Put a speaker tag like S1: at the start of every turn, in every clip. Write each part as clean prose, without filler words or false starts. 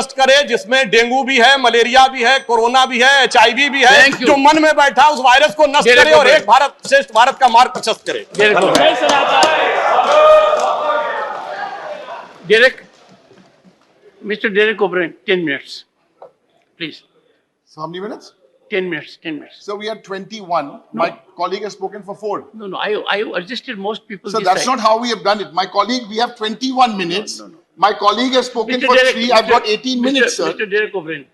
S1: नष्ट करे जिसमें डेंगू भी है, मलेरिया भी है, कोरोना भी है, HIV भी है, जो मन में बैठा उस वायरस को नष्ट करे और एक भारत श्रेष्ठ भारत का मार्ग प्रशस्त करे।
S2: Mr. Derek O'Brien, 10 minutes, please.
S3: So how many minutes?
S2: 10 minutes, 10 minutes.
S3: So we are 21. No. My colleague has spoken for 4.
S2: No, I adjusted most people.
S3: So that's not how we have done it. My colleague, we have 21 minutes.
S2: No.
S3: My colleague has spoken
S2: Mr.
S3: for
S2: Derek,
S3: 3. I've got 18 minutes, sir.
S2: Mr. Derek O'Brien,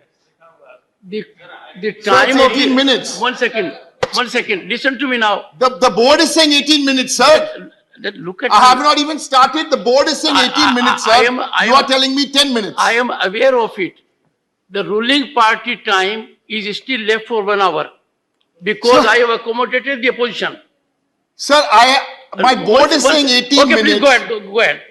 S2: the time
S3: so
S2: of
S3: 18 minutes.
S2: One second. Listen to me now.
S3: The board is saying 18 minutes, sir.
S2: Look at
S3: I have not even started. The board is saying 18 minutes, sir. You are telling me 10 minutes.
S2: I am aware of it. The ruling party time is still left for 1 hour because
S3: Sir,
S2: I have accommodated the opposition.
S3: Sir, my board is saying 18
S2: okay,
S3: minutes.
S2: Please go ahead.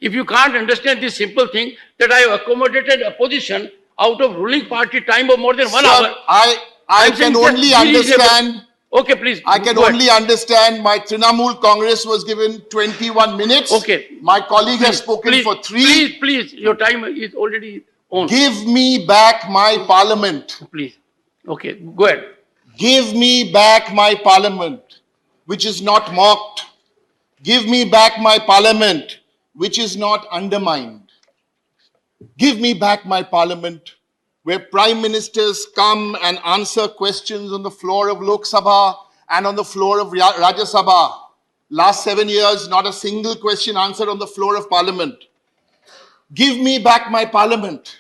S2: If you can't understand this simple thing that I have accommodated opposition out of ruling party time of more than 1 hour.
S3: I can only understand.
S2: Okay, please.
S3: I can only understand my Trinamool Congress was given 21 minutes.
S2: Okay.
S3: My colleague has spoken for 3.
S2: Please, your time is already on.
S3: Give me back my parliament.
S2: Please. Okay, go ahead.
S3: Give me back my parliament, which is not mocked. Give me back my parliament, which is not undermined. Give me back my parliament, where prime ministers come and answer questions on the floor of Lok Sabha and on the floor of Rajya Sabha. Last 7 years, not a single question answered on the floor of parliament. Give me back my parliament,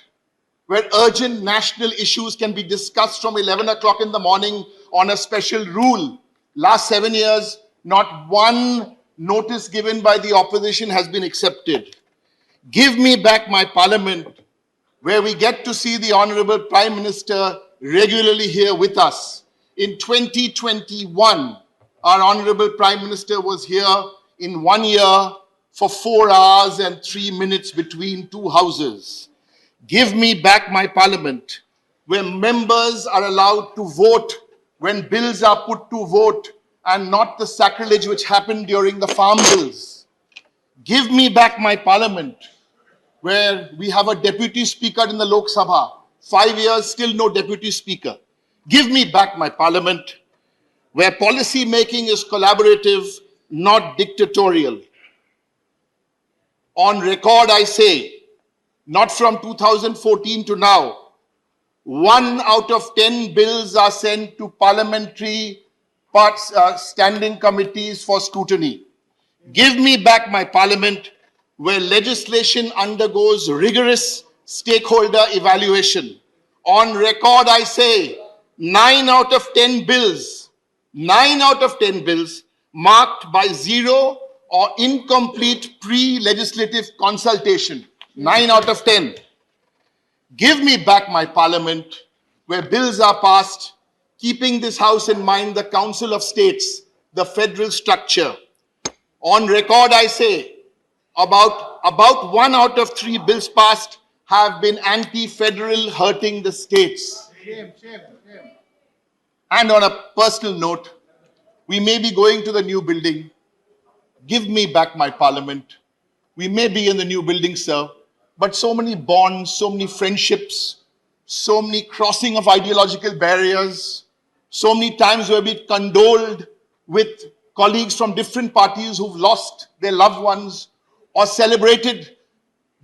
S3: where urgent national issues can be discussed from 11 o'clock in the morning on a special rule. Last 7 years, not one notice given by the opposition has been accepted. Give me back my parliament, where we get to see the Honorable Prime Minister regularly here with us. In 2021, our Honorable Prime Minister was here in 1 year for 4 hours and 3 minutes between 2 houses. Give me back my parliament, where members are allowed to vote when bills are put to vote and not the sacrilege which happened during the farm bills. Give me back my parliament, where we have a deputy speaker in the Lok Sabha. 5 years, still no deputy speaker. Give me back my parliament, where policy making is collaborative, not dictatorial. On record, I say, not from 2014 to now, 1 out of 10 bills are sent to parliamentary standing committees for scrutiny. Give me back my parliament, where legislation undergoes rigorous stakeholder evaluation. On record, I say, 9 out of 10 bills marked by 0 or incomplete pre-legislative consultation. 9 out of 10. Give me back my parliament, where bills are passed, keeping this house in mind the Council of States, the federal structure. On record, I say, about 1 out of 3 bills passed have been anti-federal, hurting the states. Shame. And on a personal note, we may be going to the new building. Give me back my parliament. We may be in the new building, sir, but so many bonds, so many friendships, so many crossing of ideological barriers, so many times where we condoled with colleagues from different parties who've lost their loved ones or celebrated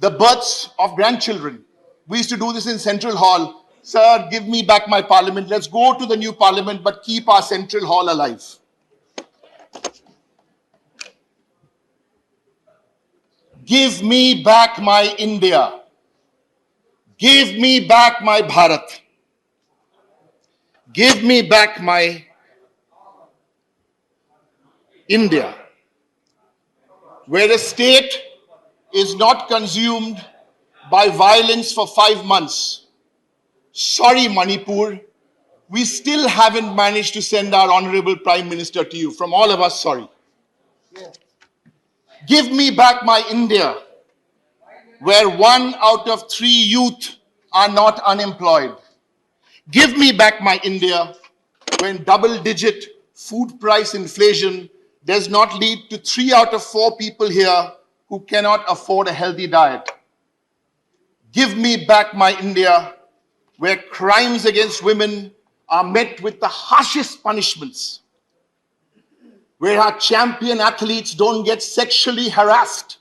S3: the births of grandchildren. We used to do this in Central Hall. Sir, give me back my parliament. Let's go to the new parliament, but keep our Central Hall alive. Give me back my India. Give me back my Bharat. Give me back my India, where a state is not consumed by violence for 5 months. Sorry, Manipur, we still haven't managed to send our Honorable Prime Minister to you. From all of us, sorry. Give me back my India, where 1 out of 3 youth are not unemployed. Give me back my India, when double-digit food price inflation does not lead to 3 out of 4 people here who cannot afford a healthy diet. Give me back my India, where crimes against women are met with the harshest punishments, where our champion athletes don't get sexually harassed,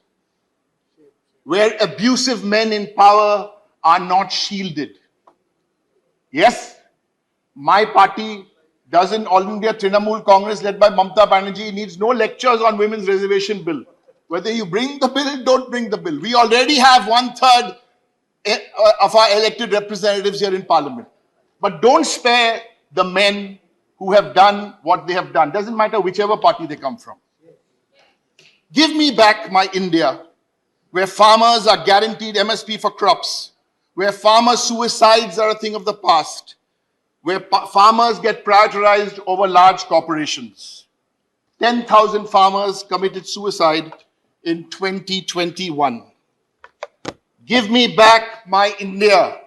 S3: where abusive men in power are not shielded. Yes, my party doesn't, All India Trinamool Congress led by Mamata Banerjee needs no lectures on women's reservation bill. Whether you bring the bill, don't bring the bill. We already have 1/3 of our elected representatives here in parliament. But don't spare the men who have done what they have done. Doesn't matter whichever party they come from. Give me back my India, where farmers are guaranteed MSP for crops, where farmer suicides are a thing of the past, where farmers get prioritized over large corporations. 10,000 farmers committed suicide in 2021. Give me back my India,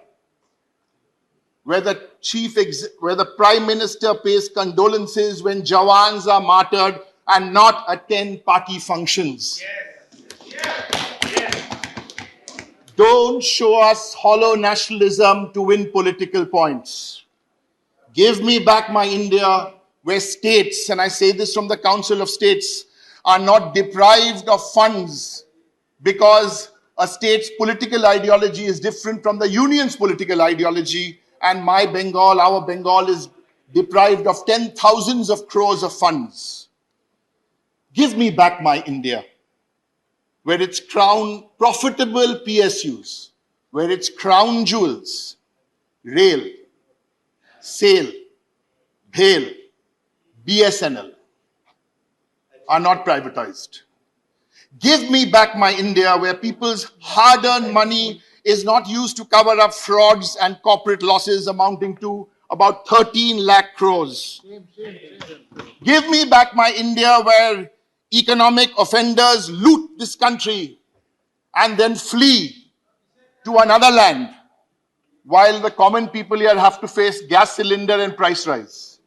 S3: where the Prime Minister pays condolences when Jawans are martyred and not attend party functions. Don't show us hollow nationalism to win political points. Give me back my India, where states, and I say this from the Council of States, are not deprived of funds because a state's political ideology is different from the union's political ideology, and my Bengal, our Bengal, is deprived of 10,000s of crores of funds. Give me back my India, where its crown profitable PSUs, where its crown jewels, rail, SAIL, BHEL, BSNL, are not privatized. Give me back my India, where people's hard-earned money is not used to cover up frauds and corporate losses amounting to about 13 lakh crores. Give me back my India, where economic offenders loot this country and then flee to another land, while the common people here have to face gas cylinder and price rise.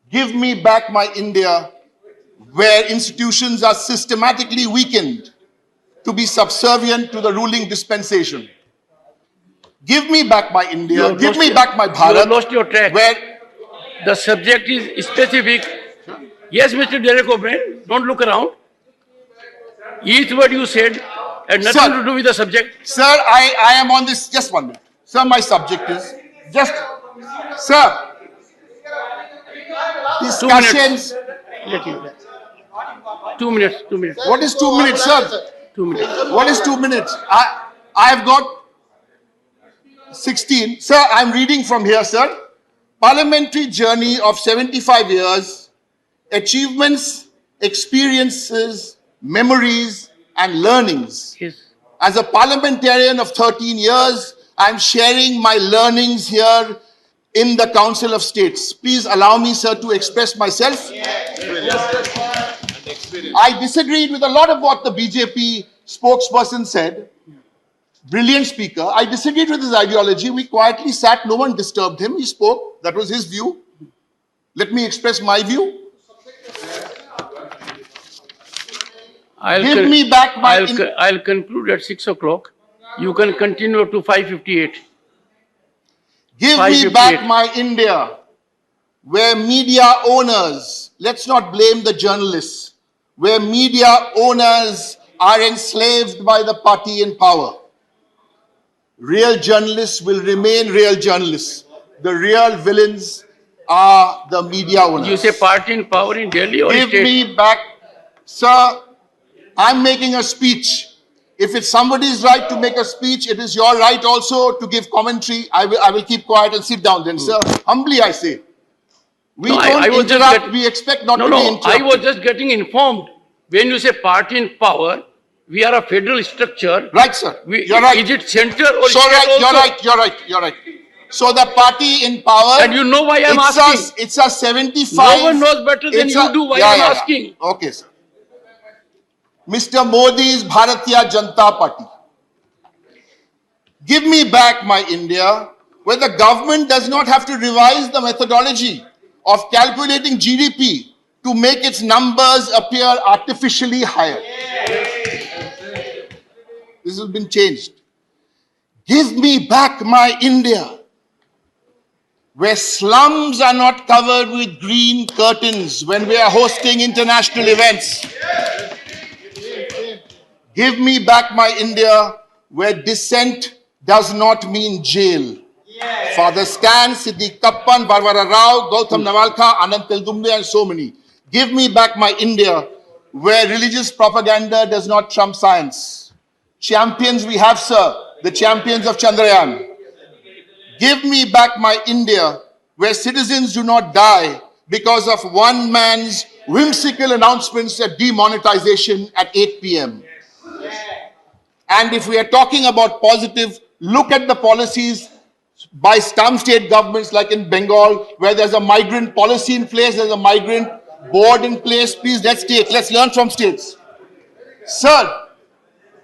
S3: Give me back my India, where institutions are systematically weakened to be subservient to the ruling dispensation. Give me back my India, give me back my Bharat.
S2: You have lost your track.
S3: Where
S2: the subject is specific. Yes, Mr. Derek O'Brien, don't look around. Each word you said had nothing to do with the subject.
S3: Sir, I am on this, just 1 minute. Sir, my subject is, sir, discussions.
S2: 2 minutes, 2 minutes.
S3: What is 2 minutes, sir?
S2: 2 minutes.
S3: What is 2 minutes? I have got 16. Sir, I'm reading from here, sir. Parliamentary journey of 75 years, achievements, experiences, memories, and learnings.
S2: Yes.
S3: As a parliamentarian of 13 years, I'm sharing my learnings here in the Council of States. Please allow me, sir, to express myself. I disagreed with a lot of what the BJP spokesperson said. Brilliant speaker. I disagreed with his ideology. We quietly sat. No one disturbed him. He spoke. That was his view. Let me express my view. Give me back my...
S2: I'll conclude at 6 o'clock. You can continue to 5:58.
S3: Give me back my India, where media owners, let's not blame the journalists, where media owners are enslaved by the party in power. Real journalists will remain real journalists. The real villains are the media owners.
S2: You say party in power in Delhi or
S3: Give
S2: state?
S3: me back, sir. I'm making a speech. If it's somebody's right to make a speech, it is your right also to give commentary. I will keep quiet and sit down then, sir. Humbly I say. We don't interrupt, we expect not to be interrupted.
S2: I was just getting informed. When you say party in power, we are a federal structure.
S3: Right, sir. You're right.
S2: Is it center or
S3: so
S2: state
S3: right,
S2: also?
S3: you're right. So the party in power...
S2: And you know why I'm asking?
S3: It's a 75...
S2: No one knows better than you do why I'm asking.
S3: Okay, sir. Mr. Modi's Bharatiya Janata Party. Give me back my India, where the government does not have to revise the methodology of calculating GDP to make its numbers appear artificially higher. This has been changed. Give me back my India, where slums are not covered with green curtains when we are hosting international events. Give me back my India, where dissent does not mean jail. Father Scan, Siddiq Kappan, Barbara Rao, Gautam Nawalkha, Anant Teldumbe, and so many. Give me back my India, where religious propaganda does not trump science. Champions we have, sir, the champions of Chandrayaan. Give me back my India, where citizens do not die because of one man's whimsical announcements at demonetization at 8 p.m. And if we are talking about positive, look at the policies by some state governments like in Bengal, where there's a migrant policy in place, there's a migrant board in place. Please, let's learn from states. Sir,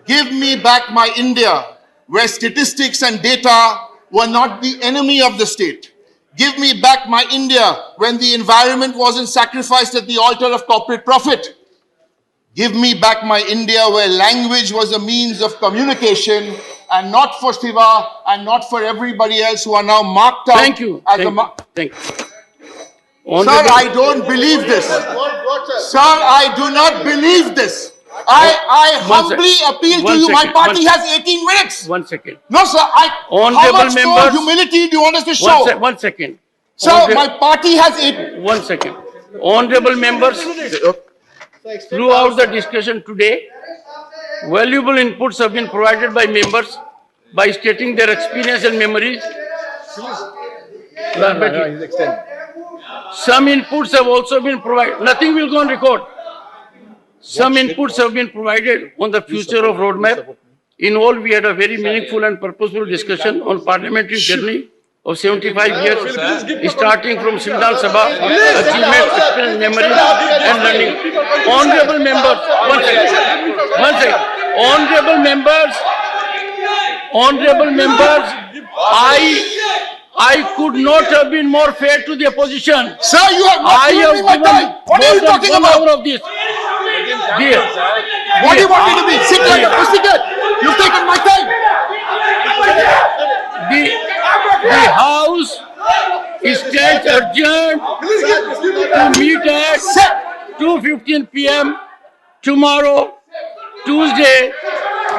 S3: give me back my India, where statistics and data were not the enemy of the state. Give me back my India, when the environment wasn't sacrificed at the altar of corporate profit. Give me back my India, where language was a means of communication and not for Shiva and not for everybody else who are now marked out.
S2: Thank you.
S3: As
S2: Thank you.
S3: Sir, I don't believe this. Sir, I do not believe this. I humbly appeal to you. My party has 18 minutes.
S2: 1 second.
S3: No, sir. How much more
S2: members,
S3: humility do you want us to show?
S2: 1 second.
S3: Sir, my party has 8.
S2: 1 second. Honorable members, throughout the discussion today, valuable inputs have been provided by members by stating their experience and memories. Some inputs have also been provided. Nothing will go on record. Some inputs have been provided on the future of roadmap. In all, we had a very meaningful and purposeful discussion on parliamentary journey of 75 years, starting from Samvidhan Sabha, achievements, experience, memories, and learning. Honorable members, one second. Honorable members, I could not have been more fair to the opposition.
S3: Sir, you have not given me my time. What are you talking about?
S2: Of this.
S3: What do you want me to be? Sit like a pussycat. You've taken my time.
S2: The House stands adjourned to meet at 2:15 p.m. tomorrow, Tuesday,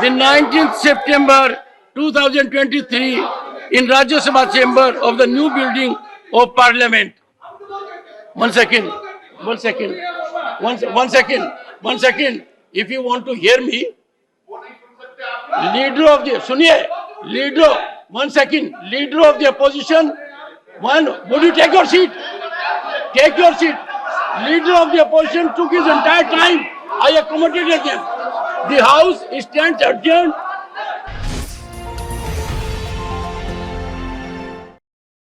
S2: the 19th September 2023, in Rajya Sabha chamber of the new building of Parliament. 1 second. If you want to hear me, leader of the opposition, would you take your seat? Take your seat. Leader of the opposition took his entire time. I accommodated them. The House stands adjourned